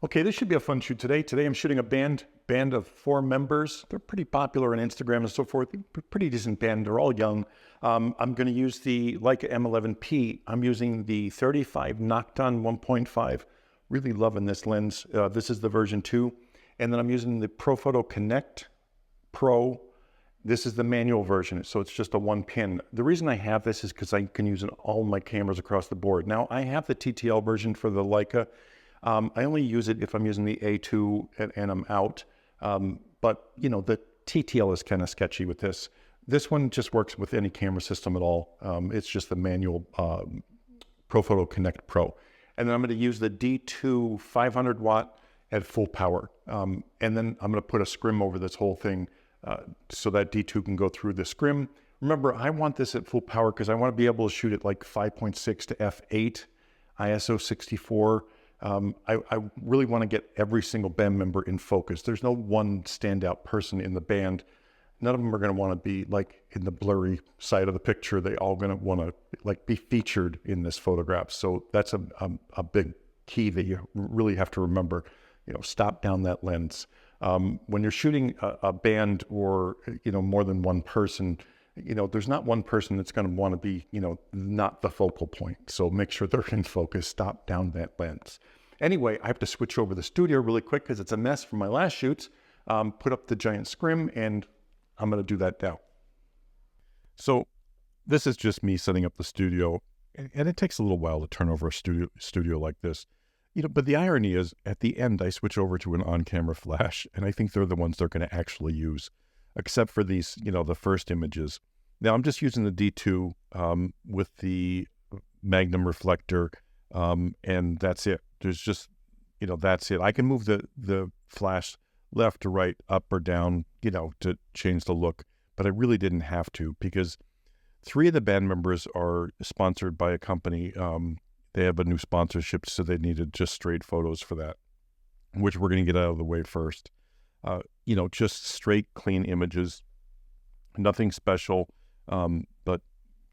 Okay, this should be a fun shoot today. Today I'm shooting a band of 4 members. They're pretty popular on Instagram and so forth. Pretty decent band. They're all young. I'm going to use the Leica M11P. I'm using the 35 Nocton 1.5. Really loving this lens. This is the version 2. And then I'm using the Profoto Connect Pro. This is the manual version, so it's just a 1 pin. The reason I have this is because I can use it on all my cameras across the board. Now, I have the TTL version for the Leica. I only use it if I'm using the A2 and I'm out. But, you know, the TTL is kind of sketchy with this. This one just works with any camera system at all. It's just the manual Profoto Connect Pro. And then I'm going to use the D2 500 watt at full power. And then I'm going to put a scrim over this whole thing so that D2 can go through the scrim. Remember, I want this at full power because I want to be able to shoot at like 5.6 to f8, ISO 64. I really want to get every single band member in focus. There's no one standout person in the band. None of them are going to want to be like in the blurry side of the picture. They all going to want to like be featured in this photograph. So that's a big key that you really have to remember. You know, stop down that lens. When you're shooting a band or, you know, more than one person, you know, there's not one person that's going to want to be, you know, not the focal point. So make sure they're in focus, stop down that lens. Anyway, I have to switch over the studio really quick because it's a mess from my last shoots. Put up the giant scrim, and I'm going to do that now. So this is just me setting up the studio, and it takes a little while to turn over a studio like this. You know, but the irony is at the end, I switch over to an on-camera flash, and I think they're the ones they're going to actually use, except for these, you know, the first images. Now I'm just using the D2 with the Magnum reflector, and that's it. There's just, you know, that's it. I can move the flash left to right, up or down, you know, to change the look, but I really didn't have to because 3 of the band members are sponsored by a company. They have a new sponsorship, so they needed just straight photos for that, which we're going to get out of the way first. You know, just straight, clean images, nothing special. But,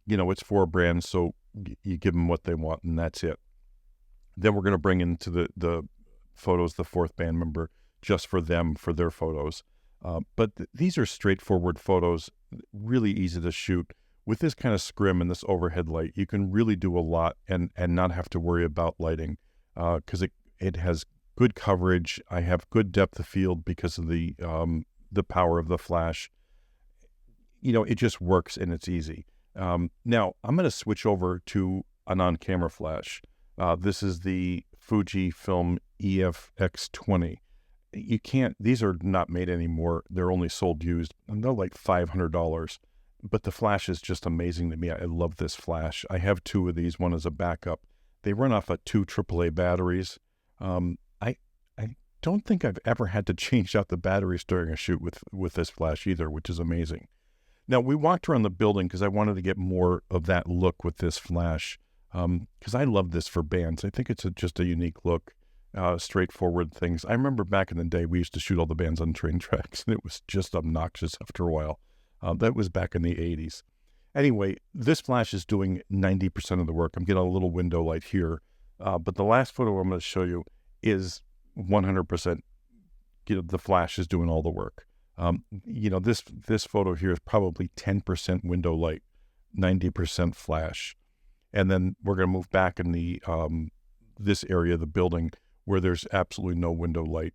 you know, it's for a brand, so you give them what they want, and that's it. Then we're going to bring into the photos the 4th band member just for them, for their photos. But these are straightforward photos, really easy to shoot. With this kind of scrim and this overhead light, you can really do a lot and not have to worry about lighting because it has good coverage. I have good depth of field because of the power of the flash. You know, it just works and it's easy. Now, I'm going to switch over to an on-camera flash. This is the Fujifilm EFX20. You can't, these are not made anymore. They're only sold used, and they're like $500. But the flash is just amazing to me. I love this flash. I have 2 of these, one as a backup. They run off of 2 AAA batteries. I don't think I've ever had to change out the batteries during a shoot with this flash either, which is amazing. Now, we walked around the building because I wanted to get more of that look with this flash because I love this for bands. I think it's just a unique look, straightforward things. I remember back in the day, we used to shoot all the bands on train tracks, and it was just obnoxious after a while. That was back in the 80s. Anyway, this flash is doing 90% of the work. I'm getting a little window light here, but the last photo I'm going to show you is 100%, you know, the flash is doing all the work. You know, this photo here is probably 10% window light, 90% flash. And then we're going to move back in the this area of the building where there's absolutely no window light.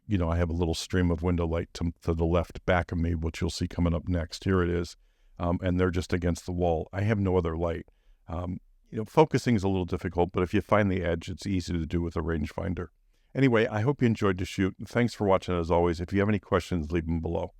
You know, I have a little stream of window light to the left back of me, which you'll see coming up next. Here it is. And they're just against the wall. I have no other light. You know, focusing is a little difficult, but if you find the edge, it's easy to do with a rangefinder. Anyway, I hope you enjoyed the shoot. Thanks for watching as always. If you have any questions, leave them below.